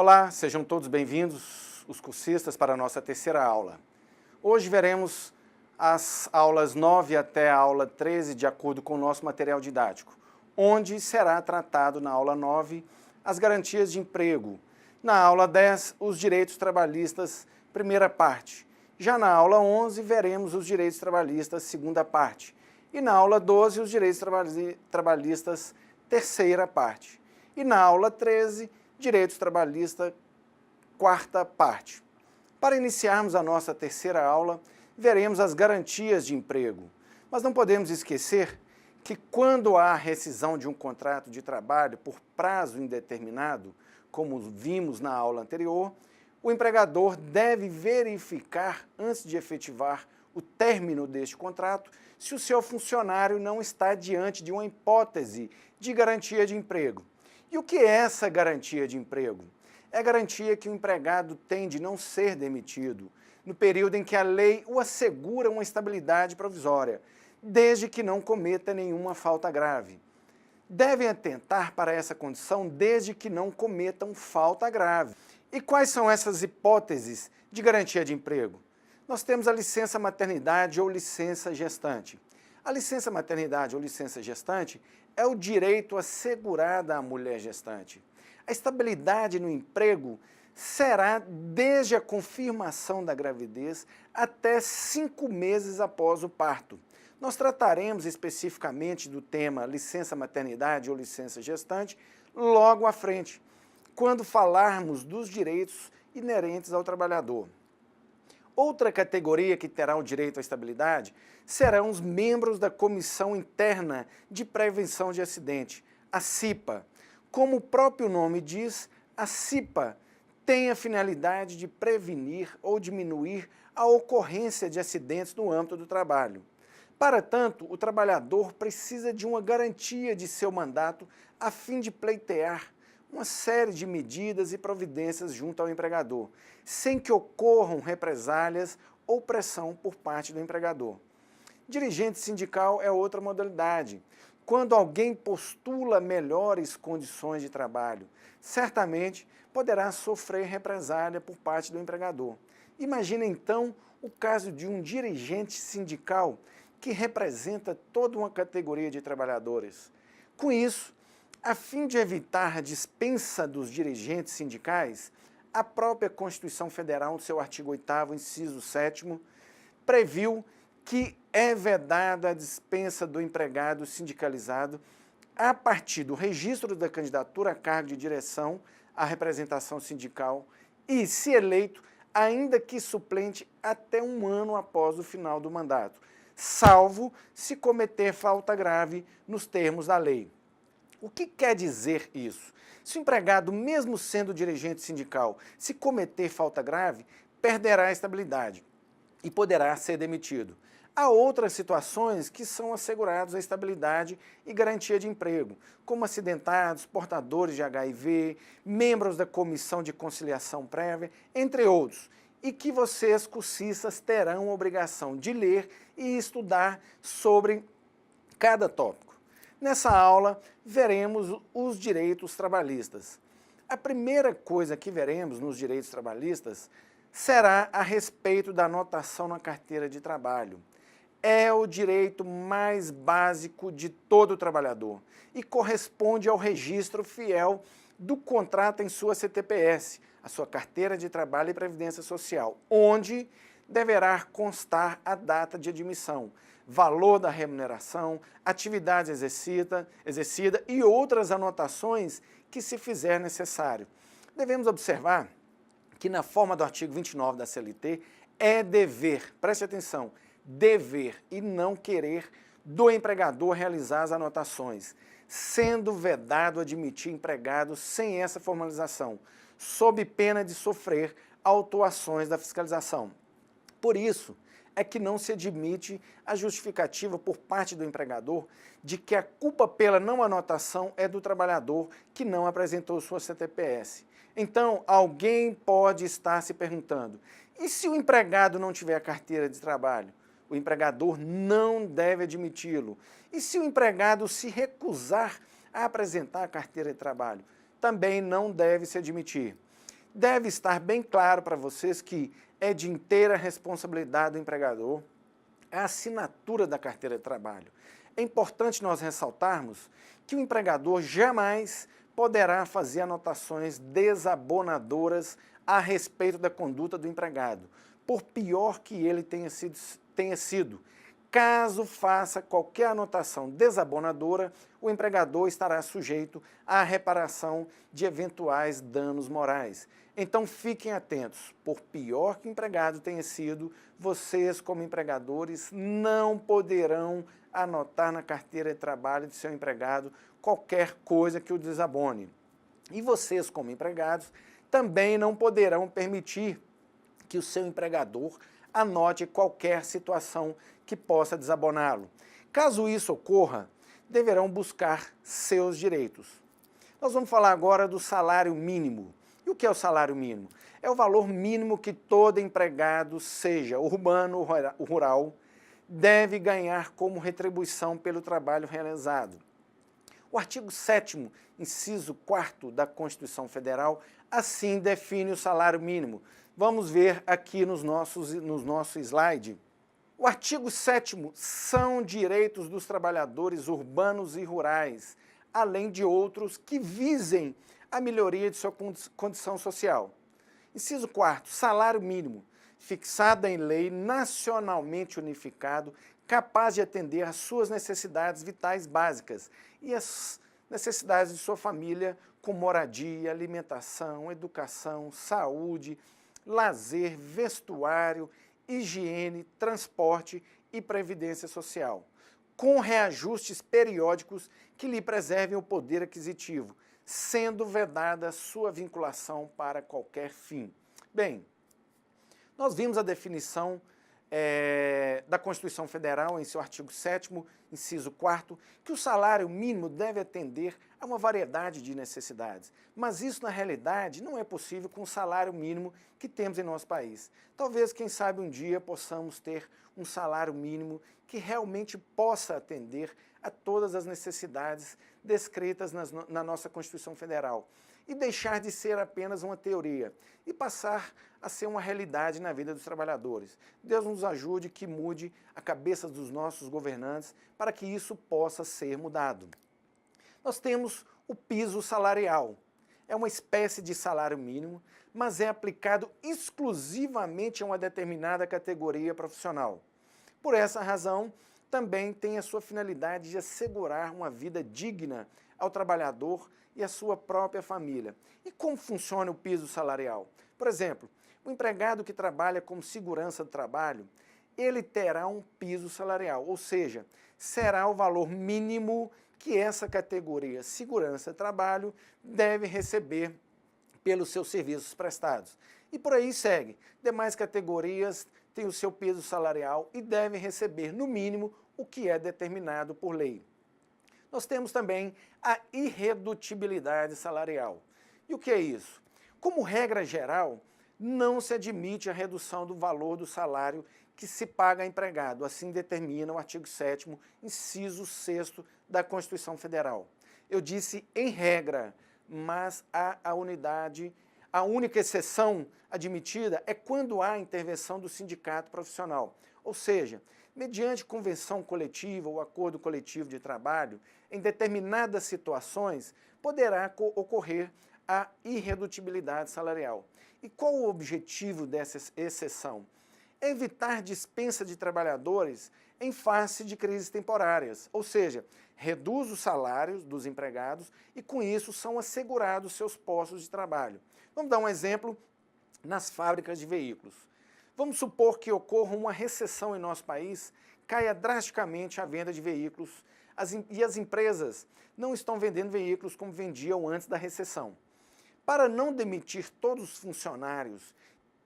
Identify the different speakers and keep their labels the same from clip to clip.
Speaker 1: Olá, sejam todos bem-vindos, os cursistas, para a nossa terceira aula. Hoje veremos as aulas 9 até a aula 13, de acordo com o nosso material didático, onde será tratado na aula 9 as garantias de emprego, na aula 10 os direitos trabalhistas, primeira parte. Já na aula 11 veremos os direitos trabalhistas, segunda parte. E na aula 12 os direitos trabalhistas, terceira parte. E na aula 13, direitos trabalhistas, quarta parte. Para iniciarmos a nossa terceira aula, veremos as garantias de emprego. Mas não podemos esquecer que quando há rescisão de um contrato de trabalho por prazo indeterminado, como vimos na aula anterior, o empregador deve verificar, antes de efetivar o término deste contrato, se o seu funcionário não está diante de uma hipótese de garantia de emprego. E o que é essa garantia de emprego? É a garantia que o empregado tem de não ser demitido no período em que a lei o assegura uma estabilidade provisória, desde que não cometa nenhuma falta grave. Devem atentar para essa condição desde que não cometam falta grave. E quais são essas hipóteses de garantia de emprego? Nós temos a licença maternidade ou licença gestante. A licença maternidade ou licença gestante é o direito assegurado à mulher gestante. A estabilidade no emprego será desde a confirmação da gravidez até 5 meses após o parto. Nós trataremos especificamente do tema licença maternidade ou licença gestante logo à frente, quando falarmos dos direitos inerentes ao trabalhador. Outra categoria que terá o direito à estabilidade serão os membros da Comissão Interna de Prevenção de Acidente, a CIPA. Como o próprio nome diz, a CIPA tem a finalidade de prevenir ou diminuir a ocorrência de acidentes no âmbito do trabalho. Para tanto, o trabalhador precisa de uma garantia de seu mandato a fim de pleitear uma série de medidas e providências junto ao empregador, sem que ocorram represálias ou pressão por parte do empregador. Dirigente sindical é outra modalidade. Quando alguém postula melhores condições de trabalho, certamente poderá sofrer represália por parte do empregador. Imagina então o caso de um dirigente sindical que representa toda uma categoria de trabalhadores. Com isso, a fim de evitar a dispensa dos dirigentes sindicais, a própria Constituição Federal, no seu artigo 8º, inciso 7º, previu que é vedada a dispensa do empregado sindicalizado a partir do registro da candidatura a cargo de direção à representação sindical e, se eleito, ainda que suplente até 1 ano após o final do mandato, salvo se cometer falta grave nos termos da lei. O que quer dizer isso? Se o empregado, mesmo sendo dirigente sindical, se cometer falta grave, perderá a estabilidade e poderá ser demitido. Há outras situações que são asseguradas a estabilidade e garantia de emprego, como acidentados, portadores de HIV, membros da Comissão de Conciliação Prévia, entre outros, e que vocês, cursistas, terão a obrigação de ler e estudar sobre cada tópico. Nessa aula, veremos os direitos trabalhistas. A primeira coisa que veremos nos direitos trabalhistas será a respeito da anotação na carteira de trabalho. É o direito mais básico de todo trabalhador e corresponde ao registro fiel do contrato em sua CTPS, a sua carteira de trabalho e previdência social, onde deverá constar a data de admissão, valor da remuneração, atividade exercida e outras anotações que se fizer necessário. Devemos observar que na forma do artigo 29 da CLT é dever, preste atenção, dever e não querer do empregador realizar as anotações, sendo vedado admitir empregado sem essa formalização, sob pena de sofrer autuações da fiscalização. Por isso, é que não se admite a justificativa por parte do empregador de que a culpa pela não anotação é do trabalhador que não apresentou sua CTPS. Então, alguém pode estar se perguntando, e se o empregado não tiver a carteira de trabalho? O empregador não deve admiti-lo. E se o empregado se recusar a apresentar a carteira de trabalho? Também não deve se admitir. deve estar bem claro para vocês que é de inteira responsabilidade do empregador a assinatura da carteira de trabalho. É importante nós ressaltarmos que o empregador jamais poderá fazer anotações desabonadoras a respeito da conduta do empregado, por pior que ele tenha sido. Caso faça qualquer anotação desabonadora, o empregador estará sujeito à reparação de eventuais danos morais. Então fiquem atentos, por pior que o empregado tenha sido, vocês como empregadores não poderão anotar na carteira de trabalho de seu empregado qualquer coisa que o desabone. E vocês como empregados também não poderão permitir que o seu empregador anote qualquer situação que possa desaboná-lo. Caso isso ocorra, deverão buscar seus direitos. Nós vamos falar agora do salário mínimo. E o que é o salário mínimo? É o valor mínimo que todo empregado, seja urbano ou rural, deve ganhar como retribuição pelo trabalho realizado. O artigo 7º, inciso 4º da Constituição Federal, assim define o salário mínimo. Vamos ver aqui no nosso slide. O artigo 7º são direitos dos trabalhadores urbanos e rurais, além de outros que visem a melhoria de sua condição social. Inciso 4º, salário mínimo, fixado em lei nacionalmente unificado, capaz de atender às suas necessidades vitais básicas e às necessidades de sua família, com moradia, alimentação, educação, saúde, lazer, vestuário, higiene, transporte e previdência social, com reajustes periódicos que lhe preservem o poder aquisitivo, sendo vedada sua vinculação para qualquer fim. Bem, nós vimos a definição da Constituição Federal, em seu artigo 7º, inciso 4º, que o salário mínimo deve atender a uma variedade de necessidades. Mas isso, na realidade, não é possível com o salário mínimo que temos em nosso país. Talvez, quem sabe, um dia possamos ter um salário mínimo que realmente possa atender a todas as necessidades descritas na nossa Constituição Federal e deixar de ser apenas uma teoria e passar a ser uma realidade na vida dos trabalhadores. Deus nos ajude que mude a cabeça dos nossos governantes para que isso possa ser mudado. Nós temos o piso salarial. É uma espécie de salário mínimo, mas é aplicado exclusivamente a uma determinada categoria profissional. Por essa razão, também tem a sua finalidade de assegurar uma vida digna ao trabalhador e à sua própria família. E como funciona o piso salarial? Por exemplo, o empregado que trabalha como segurança do trabalho, ele terá um piso salarial, ou seja, será o valor mínimo que essa categoria segurança do trabalho deve receber pelos seus serviços prestados. E por aí segue. Demais categorias têm o seu piso salarial e devem receber, no mínimo, o que é determinado por lei. Nós temos também a irredutibilidade salarial. E o que é isso? Como regra geral, não se admite a redução do valor do salário que se paga a empregado, assim determina o artigo 7º, inciso 6º da Constituição Federal. Eu disse em regra, mas a única exceção admitida é quando há intervenção do sindicato profissional, ou seja, mediante convenção coletiva ou acordo coletivo de trabalho, em determinadas situações, poderá ocorrer a irredutibilidade salarial. E qual o objetivo dessa exceção? Evitar dispensa de trabalhadores em face de crises temporárias, ou seja, reduz os salários dos empregados e, com isso, são assegurados seus postos de trabalho. Vamos dar um exemplo nas fábricas de veículos. Vamos supor que ocorra uma recessão em nosso país, caia drasticamente a venda de veículos e as empresas não estão vendendo veículos como vendiam antes da recessão. Para não demitir todos os funcionários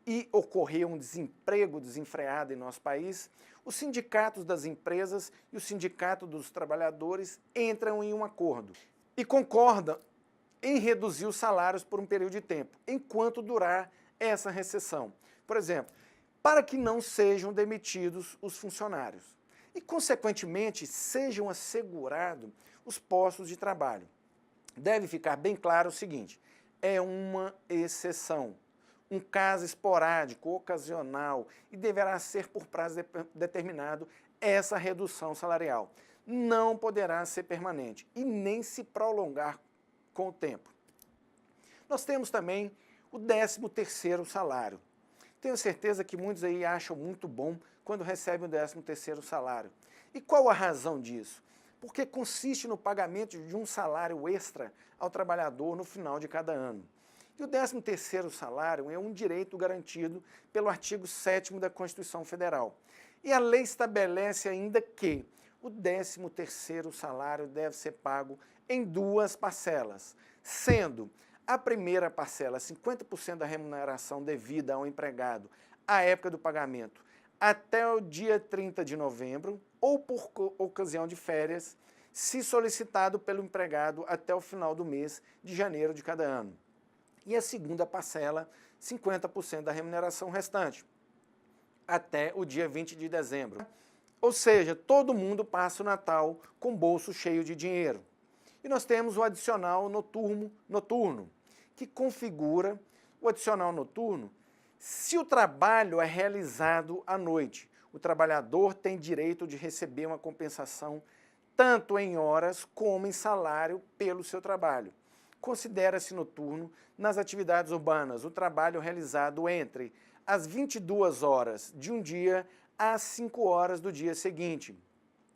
Speaker 1: e ocorrer um desemprego desenfreado em nosso país, os sindicatos das empresas e o sindicato dos trabalhadores entram em um acordo e concordam em reduzir os salários por um período de tempo, enquanto durar essa recessão. Por exemplo, para que não sejam demitidos os funcionários e, consequentemente, sejam assegurados os postos de trabalho. Deve ficar bem claro o seguinte: é uma exceção. um caso esporádico, ocasional, e deverá ser por prazo determinado essa redução salarial. Não poderá ser permanente e nem se prolongar com o tempo. Nós temos também o 13º salário. Tenho certeza que muitos aí acham muito bom quando recebem o 13º salário. E qual a razão disso? Porque consiste no pagamento de um salário extra ao trabalhador no final de cada ano. E o 13º salário é um direito garantido pelo artigo 7º da Constituição Federal. E a lei estabelece ainda que o 13º salário deve ser pago em 2 parcelas, sendo a primeira parcela 50% da remuneração devida ao empregado à época do pagamento até o dia 30 de novembro ou por ocasião de férias, se solicitado pelo empregado até o final do mês de janeiro de cada ano. E a segunda parcela, 50% da remuneração restante, até o dia 20 de dezembro. Ou seja, todo mundo passa o Natal com o bolso cheio de dinheiro. E nós temos o adicional noturno, que configura o adicional noturno. Se o trabalho é realizado à noite, o trabalhador tem direito de receber uma compensação tanto em horas como em salário pelo seu trabalho. Considera-se noturno nas atividades urbanas o trabalho realizado entre as 22 horas de um dia às 5 horas do dia seguinte.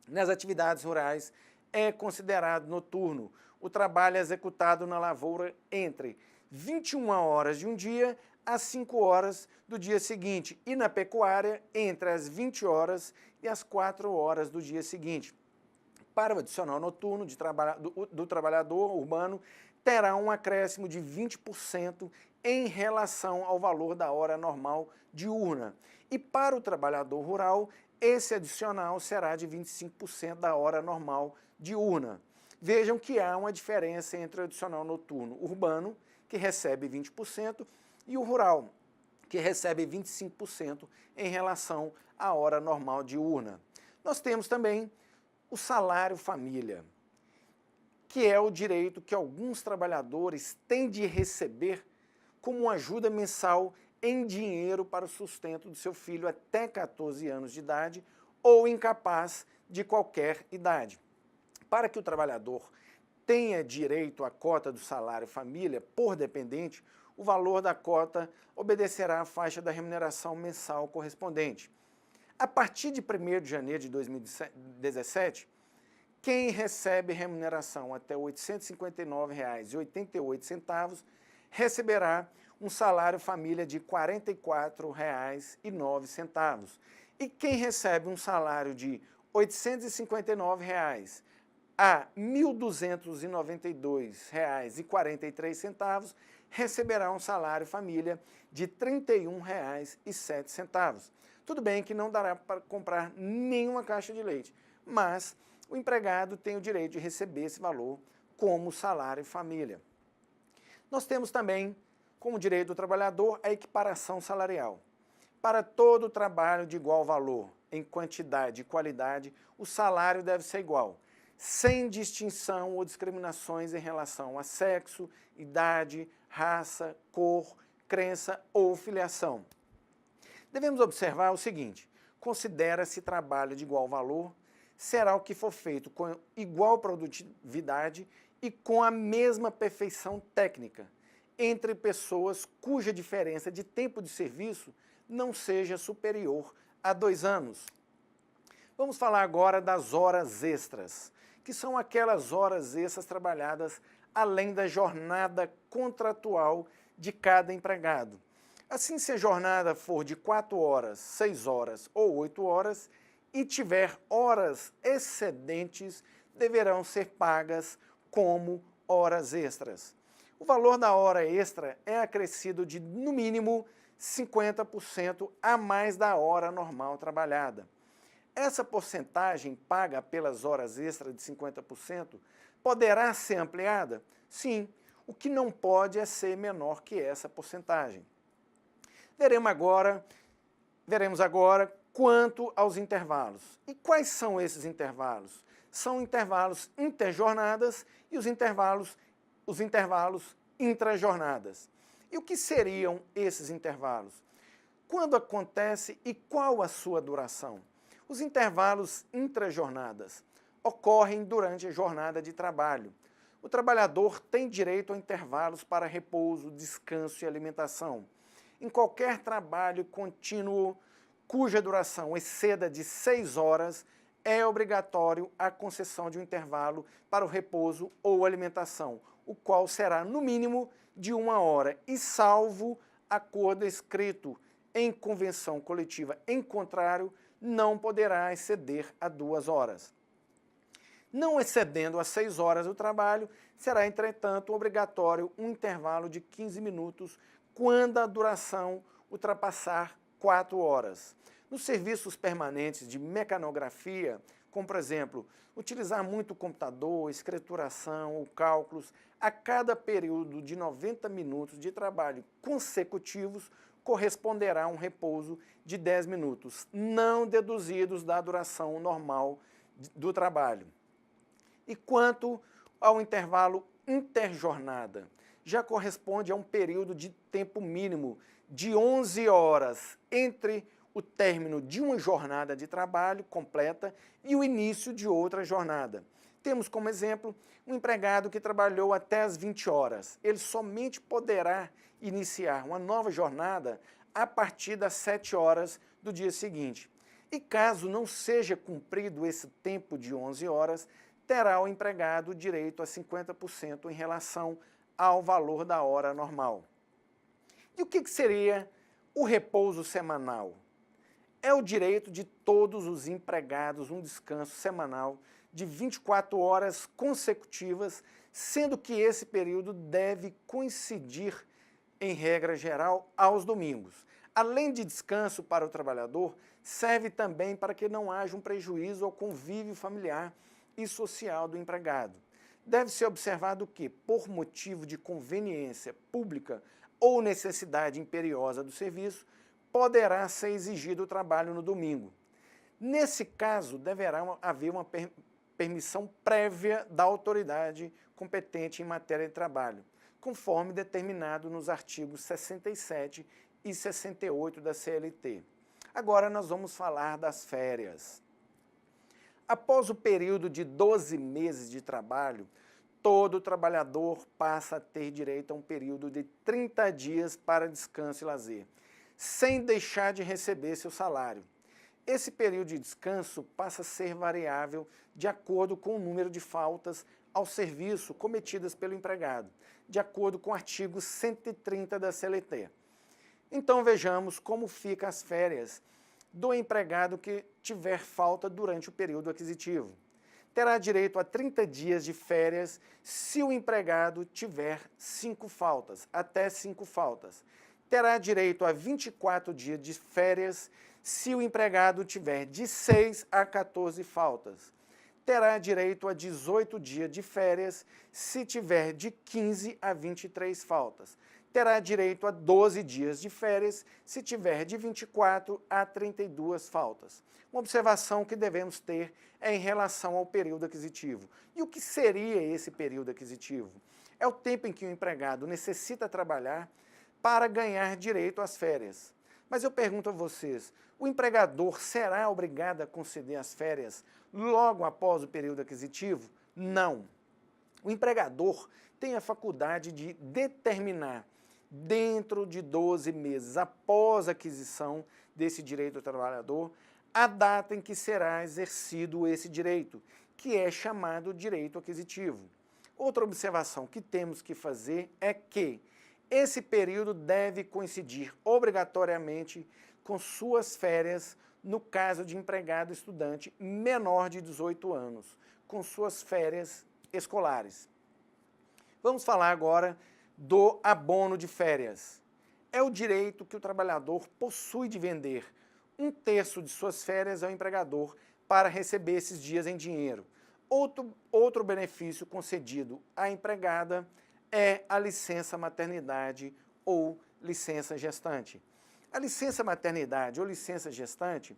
Speaker 1: Nas atividades rurais é considerado noturno o trabalho executado na lavoura entre 21 horas de um dia às 5 horas do dia seguinte e na pecuária entre as 20 horas e as 4 horas do dia seguinte. Para o adicional noturno do trabalhador urbano, terá um acréscimo de 20% em relação ao valor da hora normal diurna. E para o trabalhador rural, esse adicional será de 25% da hora normal diurna. Vejam que há uma diferença entre o adicional noturno urbano, que recebe 20%, e o rural, que recebe 25% em relação à hora normal diurna. Nós temos também o salário família, que é o direito que alguns trabalhadores têm de receber como uma ajuda mensal em dinheiro para o sustento do seu filho até 14 anos de idade ou incapaz de qualquer idade. Para que o trabalhador tenha direito à cota do salário família por dependente, o valor da cota obedecerá à faixa da remuneração mensal correspondente. A partir de 1º de janeiro de 2017, quem recebe remuneração até R$ 859,88 receberá um salário família de R$ 44,09. E quem recebe um salário de R$ 859 a R$ 1.292,43 receberá um salário família de R$ 31,07. Tudo bem que não dará para comprar nenhuma caixa de leite, mas o empregado tem o direito de receber esse valor como salário família. Nós temos também, como direito do trabalhador, a equiparação salarial. Para todo trabalho de igual valor, em quantidade e qualidade, o salário deve ser igual, sem distinção ou discriminações em relação a sexo, idade, raça, cor, crença ou filiação. Devemos observar o seguinte: considera-se trabalho de igual valor será o que for feito com igual produtividade e com a mesma perfeição técnica, entre pessoas cuja diferença de tempo de serviço não seja superior a 2 anos. Vamos falar agora das horas extras, que são aquelas horas extras trabalhadas além da jornada contratual de cada empregado. Assim, se a jornada for de 4 horas, 6 horas ou 8 horas e tiver horas excedentes, deverão ser pagas como horas extras. O valor da hora extra é acrescido de, no mínimo, 50% a mais da hora normal trabalhada. Essa porcentagem paga pelas horas extras de 50% poderá ser ampliada? Sim, o que não pode é ser menor que essa porcentagem. Veremos agora quanto aos intervalos. E quais são esses intervalos? São intervalos interjornadas e os intervalos intrajornadas. E o que seriam esses intervalos? Quando acontece e qual a sua duração? Os intervalos intrajornadas ocorrem durante a jornada de trabalho. O trabalhador tem direito a intervalos para repouso, descanso e alimentação. Em qualquer trabalho contínuo cuja duração exceda de 6 horas, é obrigatório a concessão de um intervalo para o repouso ou alimentação, o qual será no mínimo de 1 hora e salvo acordo escrito em convenção coletiva em contrário, não poderá exceder a 2 horas. Não excedendo as 6 horas do trabalho, será, entretanto, obrigatório um intervalo de 15 minutos quando a duração ultrapassar 4 horas. Nos serviços permanentes de mecanografia, como, por exemplo, utilizar muito o computador, escrituração ou cálculos, a cada período de 90 minutos de trabalho consecutivos, corresponderá um repouso de 10 minutos, não deduzidos da duração normal do trabalho. E quanto ao intervalo interjornada, já corresponde a um período de tempo mínimo de 11 horas entre o término de uma jornada de trabalho completa e o início de outra jornada. Temos como exemplo um empregado que trabalhou até as 20 horas. Ele somente poderá iniciar uma nova jornada a partir das 7 horas do dia seguinte. E caso não seja cumprido esse tempo de 11 horas, terá o empregado direito a 50% em relação ao valor da hora normal. E o que seria o repouso semanal? É o direito de todos os empregados um descanso semanal de 24 horas consecutivas, sendo que esse período deve coincidir, em regra geral, aos domingos. Além de descanso para o trabalhador, serve também para que não haja um prejuízo ao convívio familiar e social do empregado. Deve-se observado que, por motivo de conveniência pública ou necessidade imperiosa do serviço, poderá ser exigido o trabalho no domingo. Nesse caso, deverá haver uma permissão prévia da autoridade competente em matéria de trabalho, conforme determinado nos artigos 67 e 68 da CLT. Agora nós vamos falar das férias. Após o período de 12 meses de trabalho, todo trabalhador passa a ter direito a um período de 30 dias para descanso e lazer, sem deixar de receber seu salário. Esse período de descanso passa a ser variável de acordo com o número de faltas ao serviço cometidas pelo empregado, de acordo com o artigo 130 da CLT. Então vejamos como ficam as férias do empregado que tiver falta durante o período aquisitivo. Terá direito a 30 dias de férias se o empregado tiver 5 faltas, até 5 faltas. Terá direito a 24 dias de férias se o empregado tiver de 6 a 14 faltas. Terá direito a 18 dias de férias se tiver de 15 a 23 faltas. Terá direito a 12 dias de férias se tiver de 24 a 32 faltas. Uma observação que devemos ter é em relação ao período aquisitivo. E o que seria esse período aquisitivo? É o tempo em que o empregado necessita trabalhar para ganhar direito às férias. Mas eu pergunto a vocês, o empregador será obrigado a conceder as férias logo após o período aquisitivo? Não. O empregador tem a faculdade de determinar, dentro de 12 meses após a aquisição desse direito ao trabalhador, a data em que será exercido esse direito, que é chamado direito aquisitivo. Outra observação que temos que fazer é que esse período deve coincidir obrigatoriamente com suas férias, no caso de empregado estudante menor de 18 anos, com suas férias escolares. Vamos falar agora do abono de férias. É o direito que o trabalhador possui de vender 1/3 de suas férias ao empregador para receber esses dias em dinheiro. Outro benefício concedido à empregada é a licença maternidade ou licença gestante. A licença maternidade ou licença gestante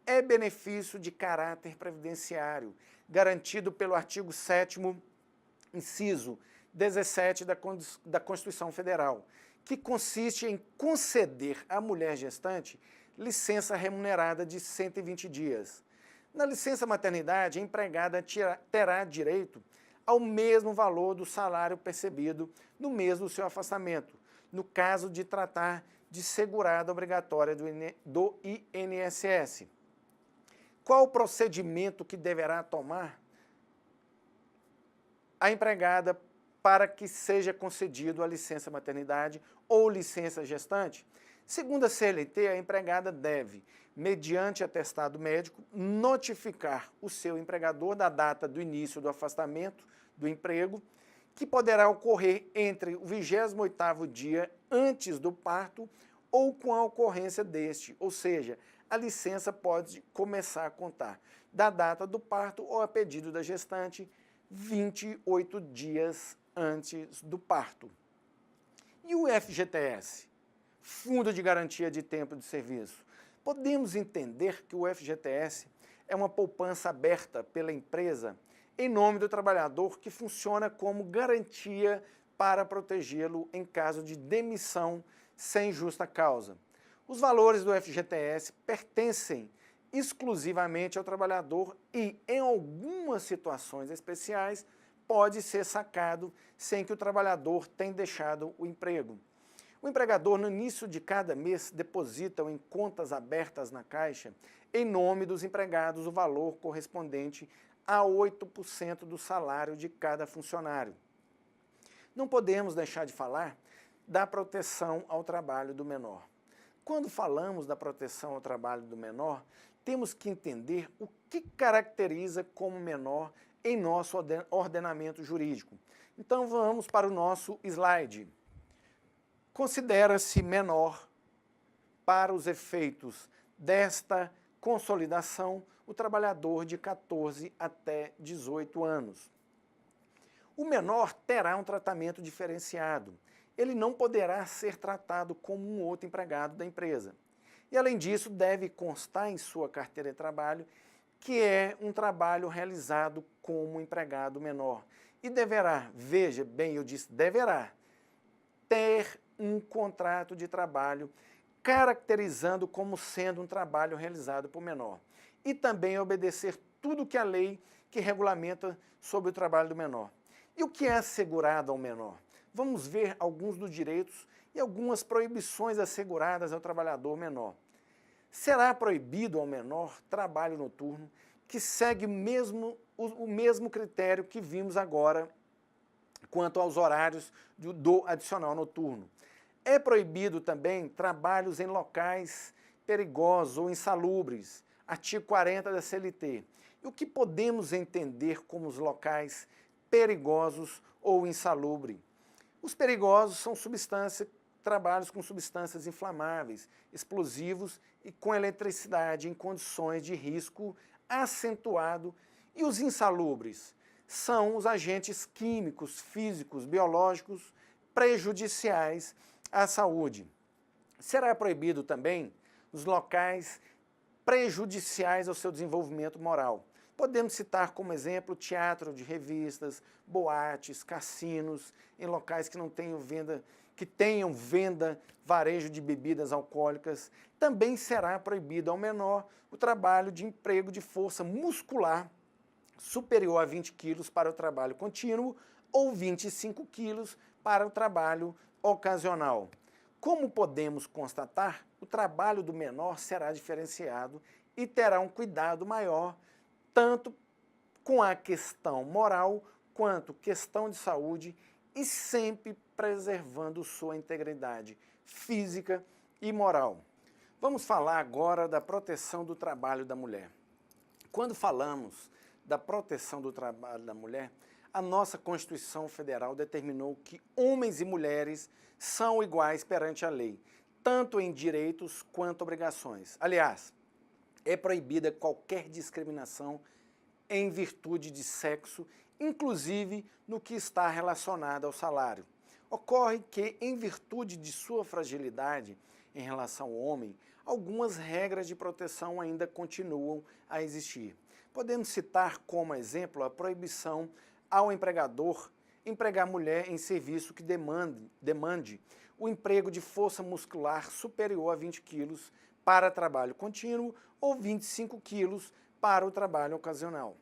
Speaker 1: é benefício de caráter previdenciário, garantido pelo artigo 7º, inciso 17 da Constituição Federal, que consiste em conceder à mulher gestante licença remunerada de 120 dias. Na licença maternidade, a empregada terá direito ao mesmo valor do salário percebido no mês do seu afastamento, no caso de tratar de segurada obrigatória do INSS. Qual o procedimento que deverá tomar a empregada para que seja concedido a licença maternidade ou licença gestante? Segundo a CLT, a empregada deve, mediante atestado médico, notificar o seu empregador da data do início do afastamento do emprego, que poderá ocorrer entre o 28º dia antes do parto ou com a ocorrência deste, ou seja, a licença pode começar a contar da data do parto ou a pedido da gestante 28 dias antes do parto. E o FGTS? Fundo de Garantia de Tempo de Serviço. Podemos entender que o FGTS é uma poupança aberta pela empresa em nome do trabalhador que funciona como garantia para protegê-lo em caso de demissão sem justa causa. Os valores do FGTS pertencem exclusivamente ao trabalhador e, em algumas situações especiais, pode ser sacado sem que o trabalhador tenha deixado o emprego. O empregador, no início de cada mês, deposita em contas abertas na Caixa, em nome dos empregados, o valor correspondente a 8% do salário de cada funcionário. Não podemos deixar de falar da proteção ao trabalho do menor. Quando falamos da proteção ao trabalho do menor, temos que entender o que caracteriza como menor em nosso ordenamento jurídico. Então vamos para o nosso slide. Considera-se menor, para os efeitos desta consolidação, o trabalhador de 14 até 18 anos. O menor terá um tratamento diferenciado. Ele não poderá ser tratado como um outro empregado da empresa. E, além disso, deve constar em sua carteira de trabalho que é um trabalho realizado como empregado menor. E deverá, veja bem, eu disse deverá, ter um contrato de trabalho caracterizando como sendo um trabalho realizado por menor. E também obedecer tudo que a lei que regulamenta sobre o trabalho do menor. E o que é assegurado ao menor? Vamos ver alguns dos direitos e algumas proibições asseguradas ao trabalhador menor. Será proibido ao menor trabalho noturno, que segue o mesmo critério que vimos agora quanto aos horários do adicional noturno. É proibido também trabalhos em locais perigosos ou insalubres, artigo 40 da CLT. E o que podemos entender como os locais perigosos ou insalubres? Os perigosos são trabalhos com substâncias inflamáveis, explosivos e com eletricidade em condições de risco acentuado. E os insalubres são os agentes químicos, físicos, biológicos prejudiciais à saúde. Será proibido também os locais prejudiciais ao seu desenvolvimento moral. Podemos citar como exemplo teatro de revistas, boates, cassinos, em locais que não tenham venda, varejo de bebidas alcoólicas. Também será proibido ao menor o trabalho de emprego de força muscular superior a 20 quilos para o trabalho contínuo ou 25 quilos para o trabalho ocasional. Como podemos constatar, o trabalho do menor será diferenciado e terá um cuidado maior, tanto com a questão moral quanto questão de saúde e sempre preservando sua integridade física e moral. Vamos falar agora da proteção do trabalho da mulher. Quando falamos da proteção do trabalho da mulher, a nossa Constituição Federal determinou que homens e mulheres são iguais perante a lei, tanto em direitos quanto obrigações. Aliás, é proibida qualquer discriminação em virtude de sexo, inclusive no que está relacionado ao salário. Ocorre que, em virtude de sua fragilidade em relação ao homem, algumas regras de proteção ainda continuam a existir. Podemos citar como exemplo a proibição ao empregador empregar mulher em serviço que demande o emprego de força muscular superior a 20 quilos para trabalho contínuo ou 25 quilos para o trabalho ocasional.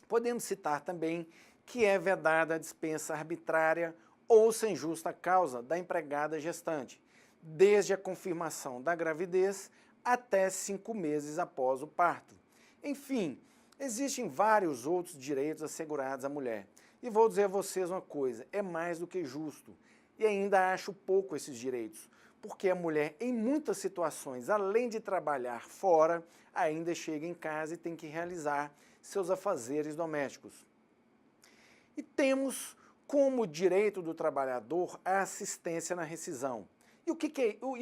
Speaker 1: Podemos citar também que é vedada a dispensa arbitrária ou sem justa causa da empregada gestante, desde a confirmação da gravidez até 5 meses após o parto. Enfim, existem vários outros direitos assegurados à mulher. E vou dizer a vocês uma coisa, é mais do que justo. E ainda acho pouco esses direitos, porque a mulher, em muitas situações, além de trabalhar fora, ainda chega em casa e tem que realizar seus afazeres domésticos. E temos como direito do trabalhador a assistência na rescisão. E o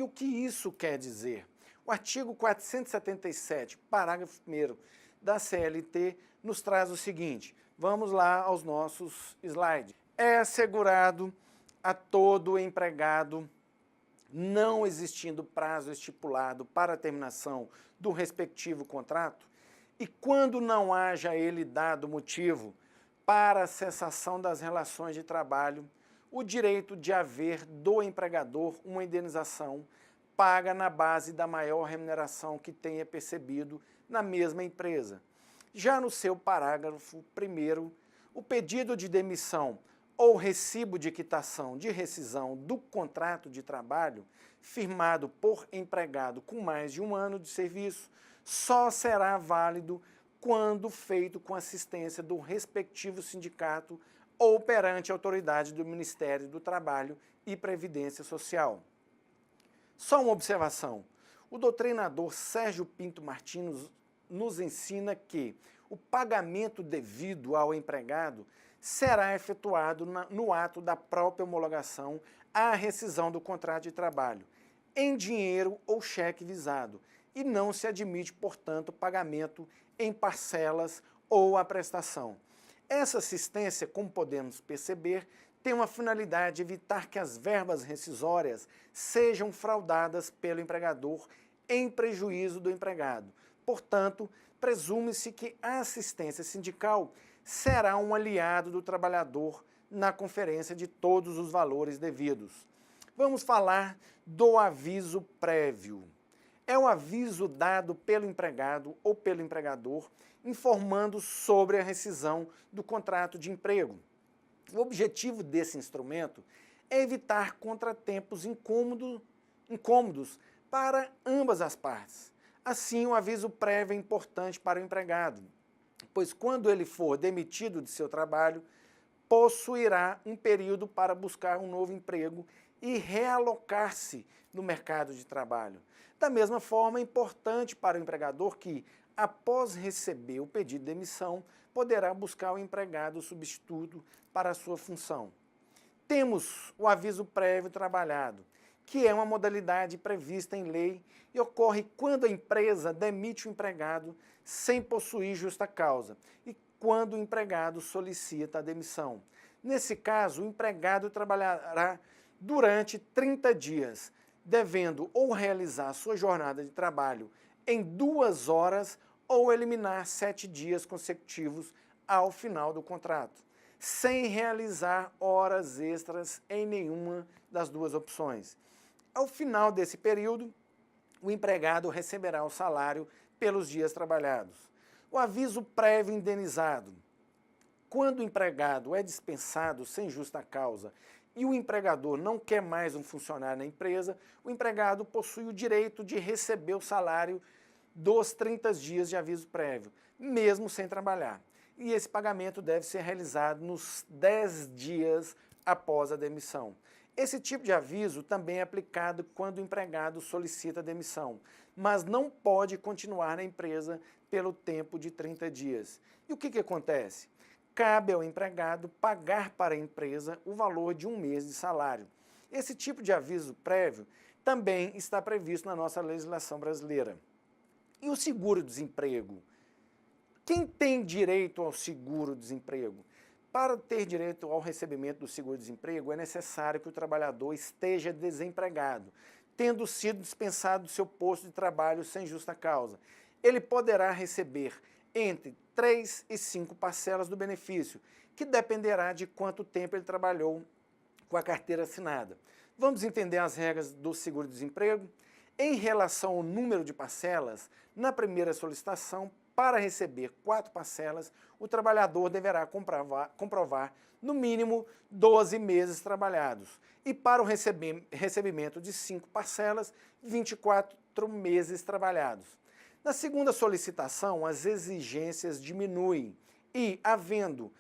Speaker 1: que isso quer dizer? O artigo 477, parágrafo 1º da CLT, nos traz o seguinte. Vamos lá aos nossos slides. É assegurado a todo empregado, não existindo prazo estipulado para a terminação do respectivo contrato, e quando não haja ele dado motivo para a cessação das relações de trabalho, o direito de haver do empregador uma indenização paga na base da maior remuneração que tenha percebido na mesma empresa. Já no seu parágrafo 1º, o pedido de demissão ou recibo de quitação de rescisão do contrato de trabalho firmado por empregado com mais de 1 ano de serviço só será válido quando feito com assistência do respectivo sindicato ou perante a autoridade do Ministério do Trabalho e Previdência Social. Só uma observação. O doutrinador Sérgio Pinto Martins nos ensina que o pagamento devido ao empregado será efetuado no ato da própria homologação à rescisão do contrato de trabalho, em dinheiro ou cheque visado, e não se admite, portanto, pagamento em parcelas ou a prestação. Essa assistência, como podemos perceber, tem uma finalidade de evitar que as verbas rescisórias sejam fraudadas pelo empregador em prejuízo do empregado. Portanto, presume-se que a assistência sindical será um aliado do trabalhador na conferência de todos os valores devidos. Vamos falar do aviso prévio. É o aviso dado pelo empregado ou pelo empregador informando sobre a rescisão do contrato de emprego. O objetivo desse instrumento é evitar contratempos incômodos para ambas as partes. Assim, o aviso prévio é importante para o empregado, pois quando ele for demitido de seu trabalho, possuirá um período para buscar um novo emprego e realocar-se no mercado de trabalho. Da mesma forma, é importante para o empregador que, após receber o pedido de demissão, poderá buscar o empregado substituto para a sua função. Temos o aviso prévio trabalhado, que é uma modalidade prevista em lei e ocorre quando a empresa demite o empregado sem possuir justa causa e quando o empregado solicita a demissão. Nesse caso, o empregado trabalhará durante 30 dias, devendo ou realizar sua jornada de trabalho em 2 horas ou eliminar 7 dias consecutivos ao final do contrato, sem realizar horas extras em nenhuma das duas opções. Ao final desse período, o empregado receberá o salário pelos dias trabalhados. O aviso prévio indenizado. Quando o empregado é dispensado sem justa causa e o empregador não quer mais um funcionário na empresa, o empregado possui o direito de receber o salário dos 30 dias de aviso prévio, mesmo sem trabalhar. E esse pagamento deve ser realizado nos 10 dias após a demissão. Esse tipo de aviso também é aplicado quando o empregado solicita demissão, mas não pode continuar na empresa pelo tempo de 30 dias. E o que acontece? Cabe ao empregado pagar para a empresa o valor de 1 mês de salário. Esse tipo de aviso prévio também está previsto na nossa legislação brasileira. E o seguro-desemprego? Quem tem direito ao seguro-desemprego? Para ter direito ao recebimento do seguro-desemprego, é necessário que o trabalhador esteja desempregado, tendo sido dispensado do seu posto de trabalho sem justa causa. Ele poderá receber entre 3 e 5 parcelas do benefício, que dependerá de quanto tempo ele trabalhou com a carteira assinada. Vamos entender as regras do seguro-desemprego? Em relação ao número de parcelas, na primeira solicitação, para receber 4 parcelas, o trabalhador deverá comprovar no mínimo 12 meses trabalhados. E para o recebimento de 5 parcelas, 24 meses trabalhados. Na segunda solicitação, as exigências diminuem e, havendo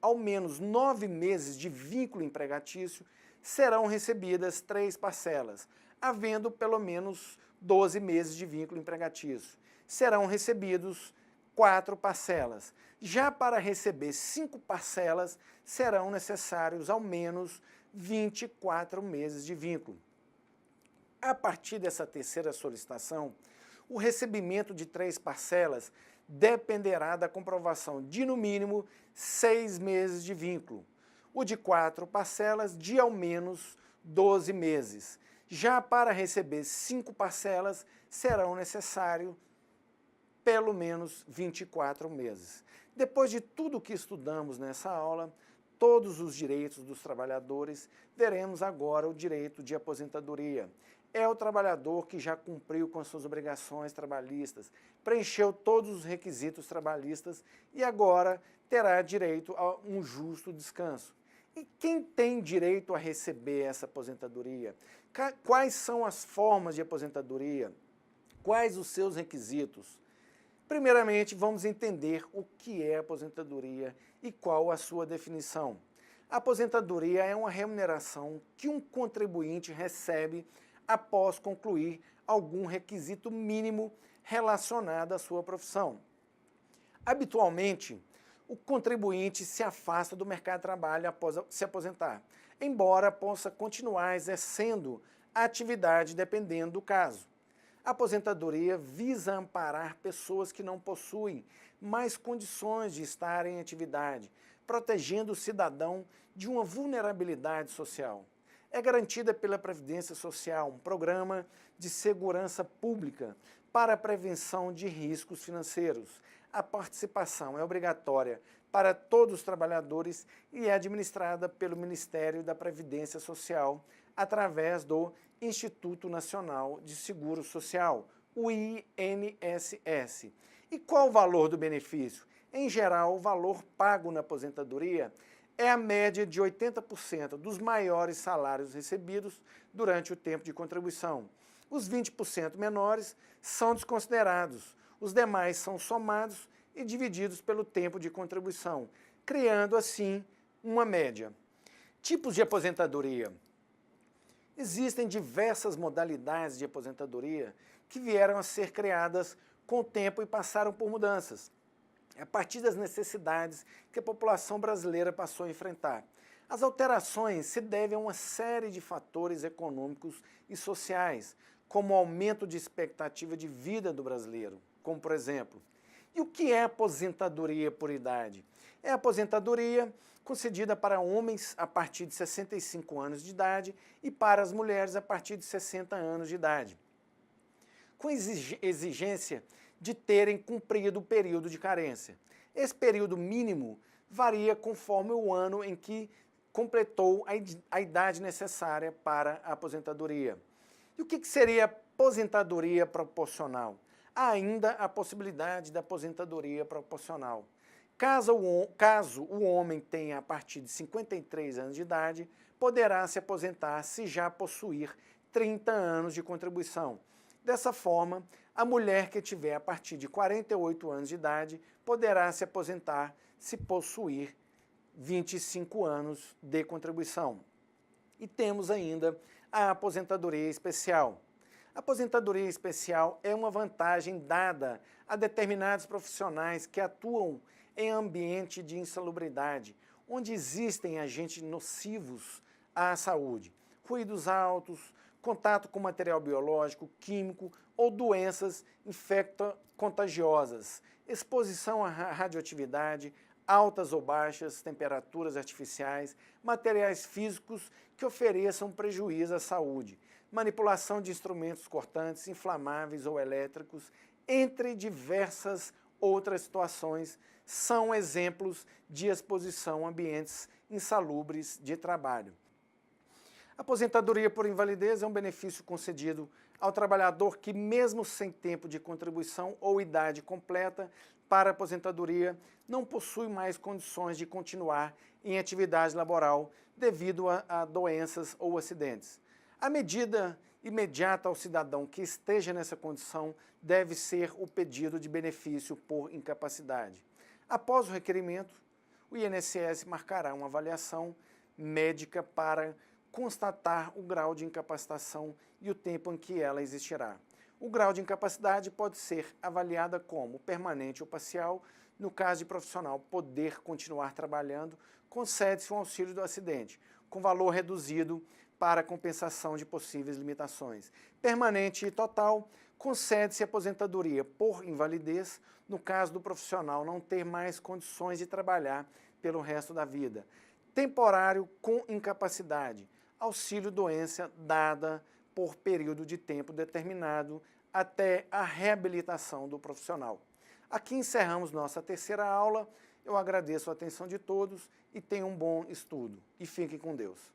Speaker 1: ao menos 9 meses de vínculo empregatício, serão recebidas 3 parcelas, havendo pelo menos 12 meses de vínculo empregatício. Serão recebidos 4 parcelas. Já para receber 5 parcelas, serão necessários ao menos 24 meses de vínculo. A partir dessa terceira solicitação, o recebimento de 3 parcelas dependerá da comprovação de, no mínimo, 6 meses de vínculo. O de 4 parcelas, de ao menos 12 meses. Já para receber 5 parcelas, serão necessários pelo menos 24 meses. Depois de tudo que estudamos nessa aula, todos os direitos dos trabalhadores, veremos agora o direito de aposentadoria. É o trabalhador que já cumpriu com as suas obrigações trabalhistas, preencheu todos os requisitos trabalhistas e agora terá direito a um justo descanso. E quem tem direito a receber essa aposentadoria? Quais são as formas de aposentadoria? Quais os seus requisitos? Primeiramente, vamos entender o que é aposentadoria e qual a sua definição. A aposentadoria é uma remuneração que um contribuinte recebe após concluir algum requisito mínimo relacionado à sua profissão. Habitualmente, o contribuinte se afasta do mercado de trabalho após se aposentar, embora possa continuar exercendo a atividade dependendo do caso. A aposentadoria visa amparar pessoas que não possuem mais condições de estar em atividade, protegendo o cidadão de uma vulnerabilidade social. É garantida pela Previdência Social, um programa de segurança pública para a prevenção de riscos financeiros. A participação é obrigatória para todos os trabalhadores e é administrada pelo Ministério da Previdência Social através do Instituto Nacional de Seguro Social, o INSS. E qual o valor do benefício? Em geral, o valor pago na aposentadoria é a média de 80% dos maiores salários recebidos durante o tempo de contribuição. Os 20% menores são desconsiderados, os demais são somados e divididos pelo tempo de contribuição, criando assim uma média. Tipos de aposentadoria. Existem diversas modalidades de aposentadoria que vieram a ser criadas com o tempo e passaram por mudanças, a partir das necessidades que a população brasileira passou a enfrentar. As alterações se devem a uma série de fatores econômicos e sociais, como o aumento de expectativa de vida do brasileiro, como por exemplo. E o que é aposentadoria por idade? É a aposentadoria concedida para homens a partir de 65 anos de idade e para as mulheres a partir de 60 anos de idade, com exigência de terem cumprido o período de carência. Esse período mínimo varia conforme o ano em que completou a idade necessária para a aposentadoria. E o que seria aposentadoria proporcional? Há ainda a possibilidade da aposentadoria proporcional. Caso o homem tenha a partir de 53 anos de idade, poderá se aposentar se já possuir 30 anos de contribuição. Dessa forma, a mulher que tiver a partir de 48 anos de idade poderá se aposentar se possuir 25 anos de contribuição. E temos ainda a aposentadoria especial. A aposentadoria especial é uma vantagem dada a determinados profissionais que atuam em ambiente de insalubridade, onde existem agentes nocivos à saúde, ruídos altos, contato com material biológico, químico ou doenças infecto-contagiosas, exposição à radioatividade, altas ou baixas temperaturas artificiais, materiais físicos que ofereçam prejuízo à saúde, manipulação de instrumentos cortantes, inflamáveis ou elétricos, entre diversas outras situações, são exemplos de exposição a ambientes insalubres de trabalho. A aposentadoria por invalidez é um benefício concedido ao trabalhador que, mesmo sem tempo de contribuição ou idade completa para a aposentadoria, não possui mais condições de continuar em atividade laboral devido a doenças ou acidentes. A medida imediata ao cidadão que esteja nessa condição deve ser o pedido de benefício por incapacidade. Após o requerimento, o INSS marcará uma avaliação médica para constatar o grau de incapacitação e o tempo em que ela existirá. O grau de incapacidade pode ser avaliada como permanente ou parcial. No caso de profissional poder continuar trabalhando, concede-se um auxílio do acidente, com valor reduzido para compensação de possíveis limitações. Permanente e total, concede-se aposentadoria por invalidez, no caso do profissional não ter mais condições de trabalhar pelo resto da vida. Temporário com incapacidade, auxílio-doença dada por período de tempo determinado até a reabilitação do profissional. Aqui encerramos nossa terceira aula. Eu agradeço a atenção de todos e tenham um bom estudo. E fiquem com Deus.